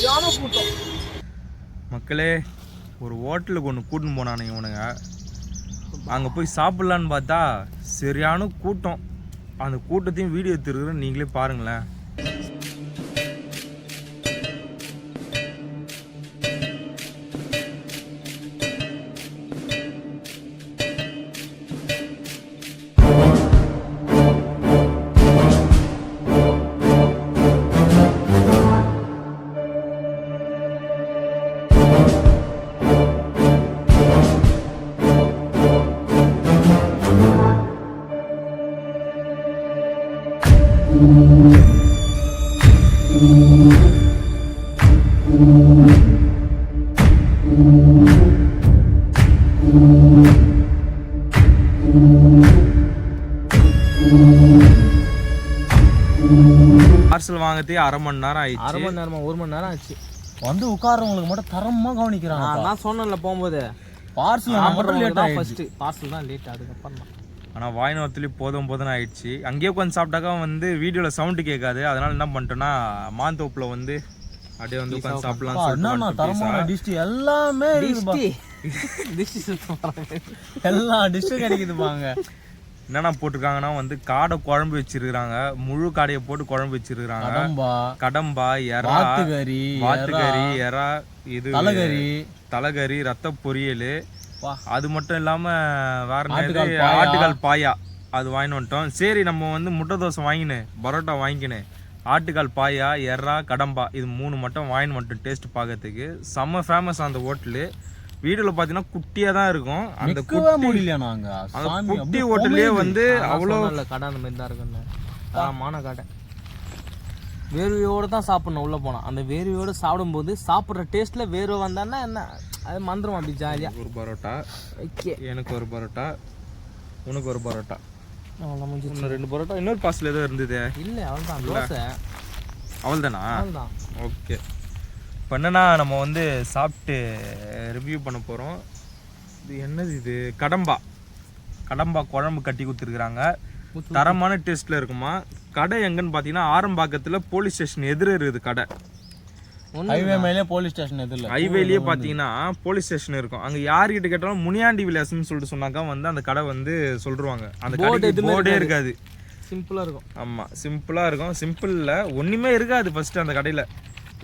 சரியான கூட்டம் மக்களே. ஒரு ஹோட்டலுக்கு ஒன்று கூட்டின்னு போனானுங்க இவனுங்க. அங்கே போய் சாப்பிட்லான்னு பார்த்தா சரியான கூட்டம். அந்த கூட்டத்தையும் வீடியோ எடுத்துருக்குறேன், நீங்களே பாருங்களேன். பார்சல் வாங்கத்தே அரை மணி நேரம் ஆயிடுச்சு. அரை மணி நேரமா 1 மணி நேரம் ஆச்சு. வந்து உட்கார்றவங்களுக்கு மட்டும் தரமா கவனிக்கிறாங்க. நான் சொன்னேன்ல போகும்போது பார்சல் தான் ஃபர்ஸ்ட் பார்சல் தான் லேட். அதுக்கப்புறம் தான் ஆனால் வாய்னத்துலேயும் போதும் ஆயிடுச்சு. அங்கேயே உட்காந்து சாப்பிட்டாக்கா வந்து வீடியோவில் சவுண்டு கேட்காது. அதனால என்ன பண்ணிட்டோன்னா மாந்தோப்பில் வந்து அப்படியே வந்து உட்காந்து சாப்பிடலாம். தரமான டிஷ் எல்லாமே எல்லா டிஷ்ஷும் கிடைக்குதுப்பாங்க. என்னென்ன போட்டிருக்காங்கன்னா வந்து காடை குழம்பு வச்சிருக்காங்க. முழு காடையை போட்டு குழம்பு வச்சிருக்காங்க. கடம்பா, எறா, வாத்துக்கறி, எறா, இது தலைகறி, ரத்த பொரியல். அது மட்டும் இல்லாம வேற ஆட்டுக்கால் பாயா அது வாங்கிட்டு வந்துட்டோம். சரி, நம்ம வந்து முட்டை தோசை வாங்கினேன், பரோட்டா வாங்கினேன், ஆட்டுக்கால் பாயா, எறா, கடம்பா இது 3 மட்டும் வாங்கிட்டு வந்துட்டோம். டேஸ்ட் பார்க்கறதுக்கு செம்ம ஃபேமஸ் அந்த ஹோட்டலு. வீடியோல பாத்தீங்கன்னா குட்டியா தான் இருக்கும். அந்த குட்டி ஹோட்டல்லே வந்து அவ்வளோ கடை அந்த மாதிரி தான் இருக்குன்னு தரமான கடை. வேர்வையோடு தான் சாப்பிடணும் உள்ள போனா. அந்த வேர்வையோடு சாப்பிடும்போது சாப்பிட்ற டேஸ்ட்ல வேர்வை வந்தான்னா என்ன அது மந்திரம் அப்படி ஜாலியா. ஒரு பரோட்டா, எனக்கு ஒரு பரோட்டா, உனக்கு ஒரு பரோட்டா, 2 பரோட்டா. இன்னொரு பார்சல் ஏதோ இருந்தது இல்ல? அவ்வளோதான் தோசை. அவ்வளோதானா? ஓகே. இப்போ என்னன்னா நம்ம வந்து சாப்பிட்டு ரிவ்யூ பண்ண போகிறோம். இது என்னது? இது கடம்பா குழம்பு கட்டி கொடுத்துருக்குறாங்க. தரமான டேஸ்ட்டில் இருக்குமா. கடை எங்கன்னு பார்த்தீங்கன்னா ஆரம்பாக்கத்தில் போலீஸ் ஸ்டேஷன் எதிரே இருக்குது கடை. ஹைவே மேலே போலீஸ் ஸ்டேஷன் எதிரில் ஹைவேலேயே பார்த்தீங்கன்னா போலீஸ் ஸ்டேஷன் இருக்கும். அங்கே யார்கிட்ட கேட்டாலும் முனியாண்டி விலாசம்னு சொல்லிட்டு சொன்னாக்கா வந்து அந்த கடை வந்து சொல்லிடுவாங்க. அந்த கடைக்கு போர்டே இருக்காது. சிம்பிளாக இருக்கும். ஆமாம், சிம்பிளாக இருக்கும். சிம்பிளில் ஒன்றுமே இருக்காது. ஃபஸ்ட்டு அந்த கடையில்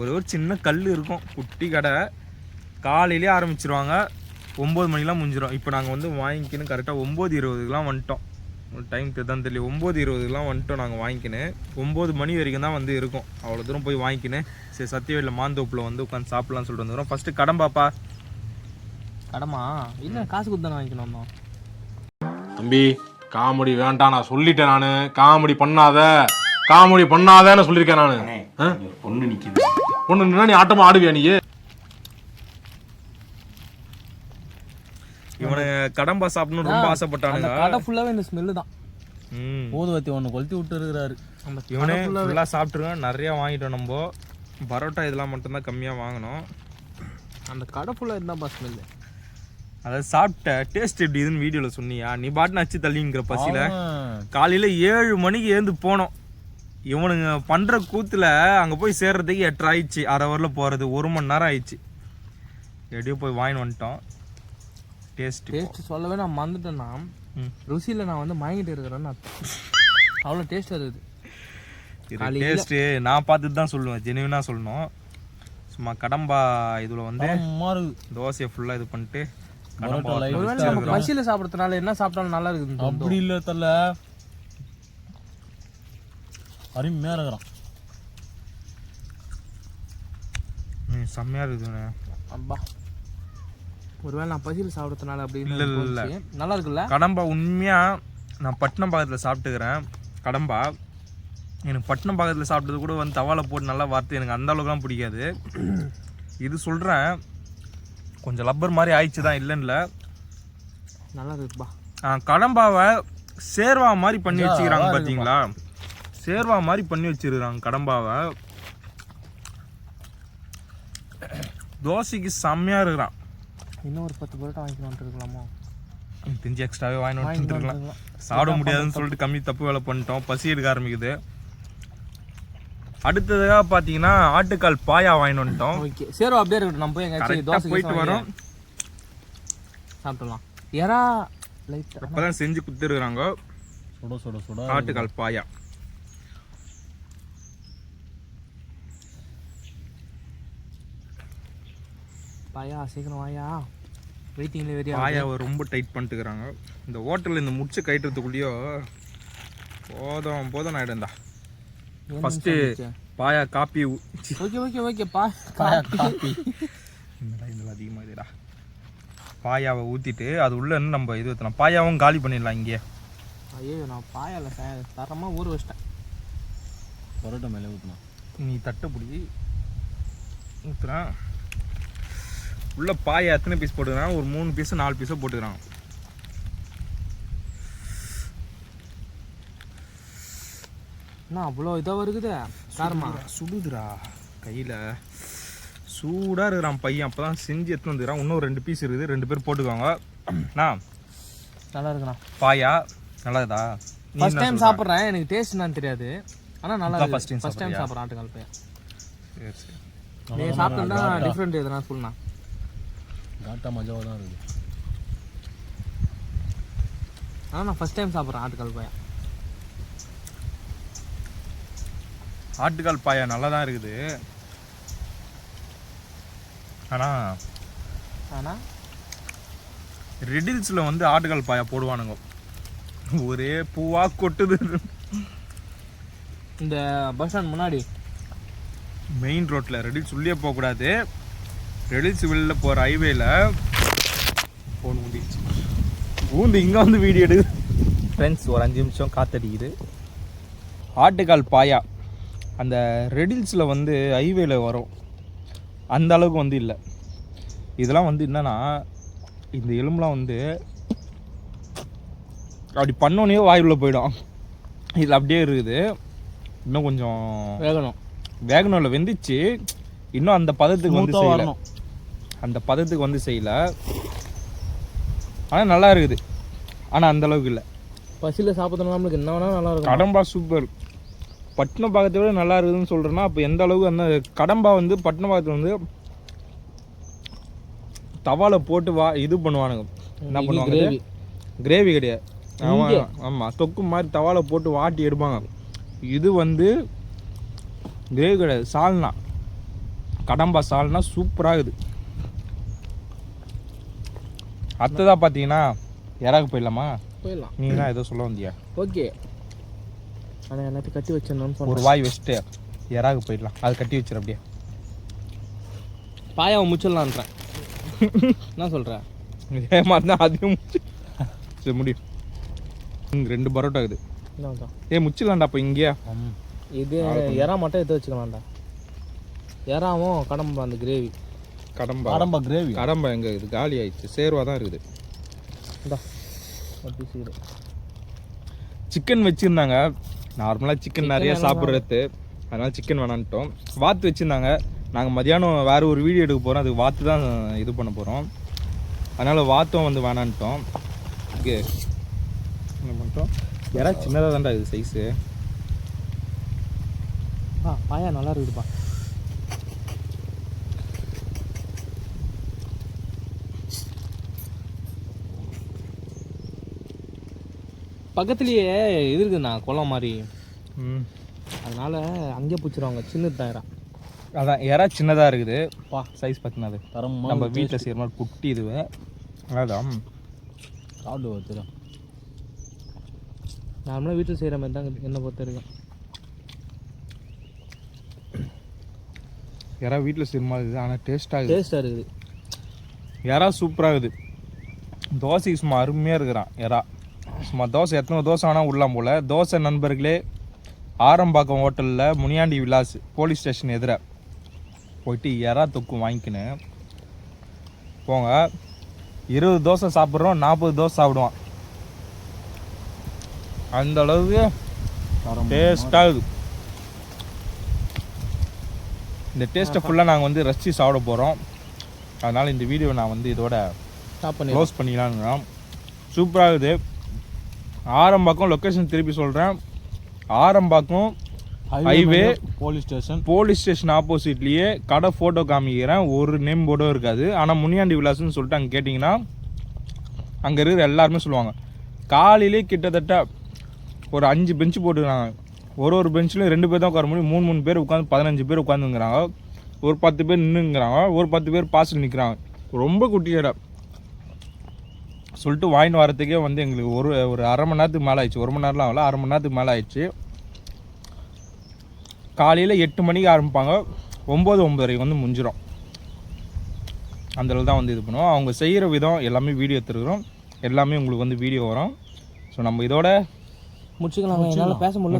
ஒரு சின்ன கல் இருக்கும். குட்டி கடை. காலையிலே ஆரம்பிச்சிருவாங்க, 9 மணிக்கெலாம் முடிஞ்சிடும். இப்போ நாங்கள் வந்து வாங்கிக்கின்னு கரெக்டாக 9:20க்குலாம் வந்துட்டோம். டைம் தான் தெரியல, 9:20க்குலாம் வந்துட்டோம். நாங்கள் வாங்கிக்கினேன் 9 மணி வரைக்கும் தான் வந்து இருக்கும். அவ்வளோ தூரம் போய் வாங்கிக்கினேன். சரி, சத்தியவேலில் மாந்தோப்பில் வந்து உட்காந்து சாப்பிட்லான்னு சொல்லிட்டு வந்துடுறோம். ஃபஸ்ட்டு கடம்பாப்பா. கடமா இல்லை, காசு கொடுத்து தானே வாங்கிக்கணும். தம்பி காமெடி வேண்டாம், நான் சொல்லிட்டேன். நான் காமெடி பண்ணாதேன்னு சொல்லியிருக்கேன். நான் பொண்ணு நிற்கிது. பொண்ணு நின்னா நீ ஆட்டமா ஆடுவியா? நீ இவனு கடம்பா சாப்பிடணும் ரொம்ப ஆசைப்பட்டானுங்க. கடை ஃபுல்லாவே இந்த ஸ்மெல்லு தான். ஊதுவத்தி ஒன்று கொளுத்தி விட்டு இருக்கிறாரு. இவனே ஃபுல்லாக சாப்பிட்ருக்கோம். நிறையா வாங்கிட்டோம். நம்ம பரோட்டா இதெல்லாம் மட்டும்தான் கம்மியாக வாங்கினோம். அந்த கடை ஃபுல்லாக இருந்தாப்பா ஸ்மெல்லு. அதாவது சாப்பிட்ட டேஸ்ட் எப்படி இதுன்னு வீடியோவில் சொன்னியா? நீ பாட்டுன்னு அச்சு தள்ளிங்கிற பசியில் காலையில் 7 மணிக்கு எழுந்து போனோம். இவனுங்க பண்ணுற கூத்தில் அங்கே போய் சேர்றதுக்கு 8 ஆயிடுச்சு. அரை ஹவரில் போகிறது 1 மணி நேரம் ஆயிடுச்சு. எப்படியோ போய் வாங்கிட்டு வந்துட்டோம். டேஸ்ட் சொல்லவே நான் மறந்துட்டேன்னா ருசியில் நான் வந்து வாங்கிட்டு இருக்கிறேன்னு அவ்வளோ டேஸ்ட் இருக்குது. டேஸ்ட்டு நான் பார்த்துட்டு தான் சொல்லுவேன், ஜெனுவினாக சொல்லணும். சும்மா கடம்பா இதில் வந்து தோசையை ஃபுல்லாக இது பண்ணிட்டு பசியில் சாப்பிட்றதுனால என்ன சாப்பிட்டாலும் நல்லா இருக்குது. அப்படி இல்லை தல்ல, அருமையாக இருக்கிறான். செம்மையாக இருக்குதுண்ணே. அப்பா, ஒருவேளை நான் பசியில் சாப்பிட்றதுனால அப்படி இல்லை. நல்லா இருக்குல்ல கடம்பா? உண்மையாக நான் பட்டினம் பாக்கத்தில் சாப்பிட்டுக்கிறேன். கடம்பா எனக்கு பட்டினம் பாக்கத்தில் சாப்பிட்டது கூட வந்து தவாலை போட்டு நல்லா வார்த்தை எனக்கு அந்த அளவுக்குலாம் பிடிக்காது. இது சொல்கிறேன், கொஞ்சம் லப்பர் மாதிரி ஆயிடுச்சு தான், இல்லைன்னு நல்லா இருக்குப்பா. கடம்பாவை சேர்வா மாதிரி பண்ணி வச்சுக்கிறாங்க பார்த்தீங்களா? சேர்வா மாதிரி பண்ணி வச்சிருக்காங்க கடம்பாவை. தோசைக்கு செம்மையாக இருக்கிறான். இன்னும் ஒரு 10 பரோட்டா வாங்கிட்டு வந்துருக்கலாமா? தெரிஞ்சு எக்ஸ்ட்ராவே வாங்கிட்டு வந்துருக்கலாம். சாப்பிட முடியாதுன்னு சொல்லிட்டு கம்மி தப்பு வேலை பண்ணிட்டோம். பசி எடுக்க ஆரம்பிக்குது. அடுத்ததாக பார்த்தீங்கன்னா ஆட்டுக்கால் பாயா வாங்கிட்டு வந்துட்டோம். ஓகே சரி அப்படியே இருக்கட்டும், நம்ம போய் எங்கேயாச்சும் தோசை போயிட்டு வரோம். சாப்பிடலாம். எறா லைட்டாக அப்பதான் செஞ்சு குத்துருக்குறாங்க சுட சுட சுட ஆட்டுக்கால் பாயா. பாயா சீக்கிரம் வாயா, வெயிட்டிங்ல வெறியா. பாயாவை ரொம்ப டைட் பண்ணிட்டுக்கிறாங்க. இந்த ஹோட்டலில் இந்த முடிச்சு கட்டுறதுக்குள்ளேயோ போதும் ஆகிடும்டா. ஃபஸ்ட்டு பாயா காப்பி ஓகே ஓகே ஓகே பாயா காப்பி இதெல்லாம் அதிகமாக இதுடா. பாயாவை ஊற்றிட்டு அது உள்ள நம்ம இது ஊற்றலாம். பாயாவும் காலி பண்ணிடலாம் இங்கே. ஐயோ நான் பாயால தரமாக ஊற வச்சிட்டேன். பரோட்டா மேலே ஊற்றணும். நீ தட்டை பிடி ஊற்றுறான். உள்ள பாயா எத்தனை பீஸ் போட்டுக்கிறான்? ஒரு 3 பீஸோ 4 பீஸோ போட்டுக்கிறான். என்ன அவ்வளோ இதாக வருகுது காரமா? சுடுதுடா கையில், சூடாக இருக்கிறான் பையன். அப்போ தான் செஞ்சு எடுத்துன்னு வந்துக்கிறான். இன்னும் 2 பீஸ் இருக்குது, 2 பேர் போட்டுக்கோங்க. நல்லா இருக்குண்ணா. பாயா நல்லா இருக்குதா? ஃபர்ஸ்ட் டைம் சாப்பிட்றேன், எனக்கு டேஸ்ட் என்னன்னு தெரியாது, ஆனால் நல்லா இருக்கு. ஃபர்ஸ்ட் டைம் சாப்பிட்றேன் ஆட்டுக்கால் பாயா. சரி சரி. நீ சாப்பிட்டா டிஃப்ரெண்ட் எதுனா சொல்லுண்ணா. காட்டா மஜாவாக தான் இருக்குது. ஆனால் நான் ஃபர்ஸ்ட் டைம் சாப்பிட்றேன் ஆட்டுக்கால் பாயா. ஆட்டுக்கால் பாயா நல்லா தான் இருக்குது. ஆனால் ரெடில்ஸில் வந்து ஆட்டுக்கால் பாயா போடுவானுங்க, ஒரே பூவாக கொட்டுது. இந்த பஸ் ஸ்டாண்ட் முன்னாடி மெயின் ரோட்டில் ரெடில்ஸ் உள்ளே போகக்கூடாது. ரெடில்ஸ் வெளில போகிற ஹைவேல ஃபோன் ஊந்திடுச்சு. ஊந்து இங்கே வந்து வீடியோ எடுக்குது. ஃப்ரெண்ட்ஸ் ஒரு 5 நிமிஷம் காத்தடிக்குது. ஆட்டுக்கால் பாயா அந்த ரெடில்ஸில் வந்து ஹைவேல வரும், அந்த அளவுக்கு வந்து இல்லை. இதெல்லாம் வந்து என்னன்னா இந்த எலும்புலாம் வந்து அப்படி பண்ணோன்னே வாயுள்ள போயிடும். இதில் அப்படியே இருக்குது. இன்னும் கொஞ்சம் வேகணும் இல்லை, வெந்துச்சு. இன்னும் அந்த பதத்துக்கு வந்து செய்யலை, அந்த பதத்துக்கு வந்து செய்யலை. ஆனால் நல்லா இருக்குது, ஆனால் அந்த அளவுக்கு இல்லை. பசியில் சாப்பிட்றதுனால நம்மளுக்கு என்ன வேணால் நல்லா இருக்கும். கடம்பா சூப்பர். பட்டின பாகத்தை விட நல்லா இருக்குதுன்னு சொல்கிறேன்னா அப்போ எந்த அளவுக்கு அந்த கடம்பா வந்து பட்டின பாகத்தில் வந்து தவால போட்டு இது பண்ணுவானுங்க. என்ன பண்ணுவாங்க? கிரேவி கிடையாது, ஆமாம் தொக்கு மாதிரி தவால போட்டு வாட்டி எடுப்பாங்க. இது வந்து கிரேவி கிடையாது, சால்னா, கடம்பா சால்னா சூப்பராக இருக்குது. அடுத்ததாக பார்த்தீங்கன்னா இறாக்கு போயிடலாமா? போயிடலாம். நீ தான் ஏதோ சொல்ல வந்தியா? ஓகே, ஆனால் எல்லாத்தையும் கட்டி வச்சிடணும்னு ஒரு வாய் வச்சுட்டு இறாக்கு போயிடலாம். அது கட்டி வச்சிரு அப்படியே. பாயாவை முச்சிடலான்றேன். என்ன சொல்கிறேன்? இதே மாதிரி தான் அதையும் சரி முடியும். 2 பரோட்டா இருக்குது. முச்சிடலாம்டா அப்போ இங்கேயா? இது எறா மட்டும் எடுத்து வச்சுக்கலாம்டா. எறாவும் கடம்பா அந்த கிரேவி. கடம்பா கிரேவி. கடம்பா எங்கே இருக்குது? காலி ஆயிடுச்சு, சேர்வாக தான் இருக்குது. சிக்கன் வச்சுருந்தாங்க. நார்மலாக சிக்கன் நிறைய சாப்பிட்றது, அதனால் சிக்கன் வேணான்ட்டோம். வாத்து வச்சுருந்தாங்க. நாங்கள் மதியானம் வேறு ஒரு வீடியோ எடுக்க போகிறோம், அதுக்கு வாத்து தான் இது பண்ண போகிறோம். அதனால் வாத்தும் வந்து வேணான்ட்டோம். ஓகே என்ன பண்ணிட்டோம்? யாராவது சின்னதாக தான்டா இது சைஸு. பாயா நல்லா இருக்குதுப்பா. பக்கத்துலேயே இது இருக்குண்ணா குளம் மாதிரி, அதனால அங்கே பிடிச்சிருவாங்க. சின்னது தான் இறா. அதான் இறா சின்னதாக இருக்குது. சைஸ் பார்த்தீங்கன்னா அது தரமாக நம்ம வீட்டில் செய்கிற மாதிரி குட்டி இதுவே. அதான் சாப்பிடு வச்சுதான். நார்மலாக வீட்டில் செய்கிற மாதிரி தான் என்னை பொறுத்த வரைக்கும். இறா வீட்டில் செய்கிற மாதிரி இருக்குது, ஆனால் டேஸ்ட்டாக இருக்குது. இறா சூப்பராக இருக்குது. தோசைக்கு சும்மா அருமையாக இருக்கிறான் இறா. சும்மா தோசை எத்தனை தோசை ஆனால் உள்ளாம் போல். தோசை நண்பர்களே, ஆரம்பாக்கம் ஹோட்டலில் முனியாண்டி விலாஸ் போலீஸ் ஸ்டேஷன் எதிர போயிட்டு இறா தொக்கு வாங்கிக்கினேன் போங்க. 20 தோசை சாப்பிட்றோம், 40 தோசை சாப்பிடுவான். அந்த அளவுக்கு டேஸ்ட்டாகுது. இந்த டேஸ்ட்டை ஃபுல்லாக நாங்கள் வந்து ரசித்து சாப்பிட போகிறோம். அதனால் இந்த வீடியோவை நான் வந்து இதோட க்ளோஸ் பண்ணிக்கலான்னு. சூப்பராகுது. ஆரம்பாக்கம் லொக்கேஷன் திருப்பி சொல்கிறேன். ஆரம்பாக்கம் ஹைவே போலீஸ் ஸ்டேஷன் ஆப்போசிட்லேயே கடை ஃபோட்டோ காமிக்கிறேன், ஒரு நேம் போர்டும் இருக்காது. ஆனால் முனியாண்டி விலாஸ்ன்னு சொல்லிட்டு அங்கே கேட்டிங்கன்னா அங்கே இருக்கிற எல்லாருமே சொல்லுவாங்க. காலையிலே கிட்டத்தட்ட ஒரு 5 பெஞ்சு போட்டுக்கிறாங்க. ஒரு பெஞ்சில் 2 பேர் தான் உட்கார முடியும். 3 பேர் உட்காந்து 15 பேர் உட்காந்துங்கிறாங்க. ஒரு 10 பேர் நின்றுங்கிறாங்க, ஒரு 10 பேர் பாசில் நிற்கிறாங்க. ரொம்ப குட்டியடா சொல்லிட்டு வாங்கிட்டு வரத்துக்கே வந்து எங்களுக்கு ஒரு அரை மணி நேரத்துக்கு மேலே ஆயிடுச்சு. 1 மணி நேரம்லாம் ஆகல, அரை மணி நேரத்துக்கு மேலே ஆயிடுச்சு. காலையில் 8 மணிக்கு ஆரம்பிப்பாங்க, 9-9:30 வந்து முடிஞ்சிடும். அந்தளவு தான் வந்து இது பண்ணுவோம். அவங்க செய்கிற விதம் எல்லாமே வீடியோ எடுத்துருக்குறோம், எல்லாமே உங்களுக்கு வந்து வீடியோ வரும். ஸோ நம்ம இதோட முடிச்சுக்கலாம். என்னால் பேச முடியல.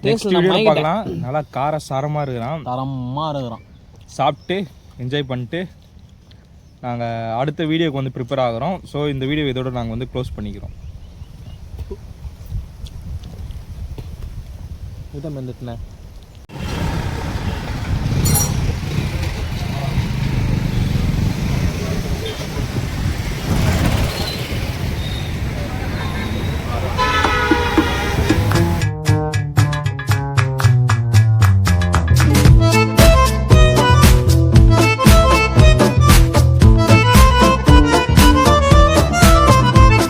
நெக்ஸ்ட் வீடியோ பார்க்கலாம். நல்லா கார சாரமாக இருக்கிறான், தரமாக இருக்கிறான். சாப்பிட்டு என்ஜாய் பண்ணிட்டு நாங்கள் அடுத்த வீடியோக்கு வந்து ப்ரிப்பேர் ஆகிறோம். ஸோ இந்த வீடியோ இதோட நாங்கள் வந்து க்ளோஸ் பண்ணிக்கிறோம். இதான் வந்துட்டுனேன்.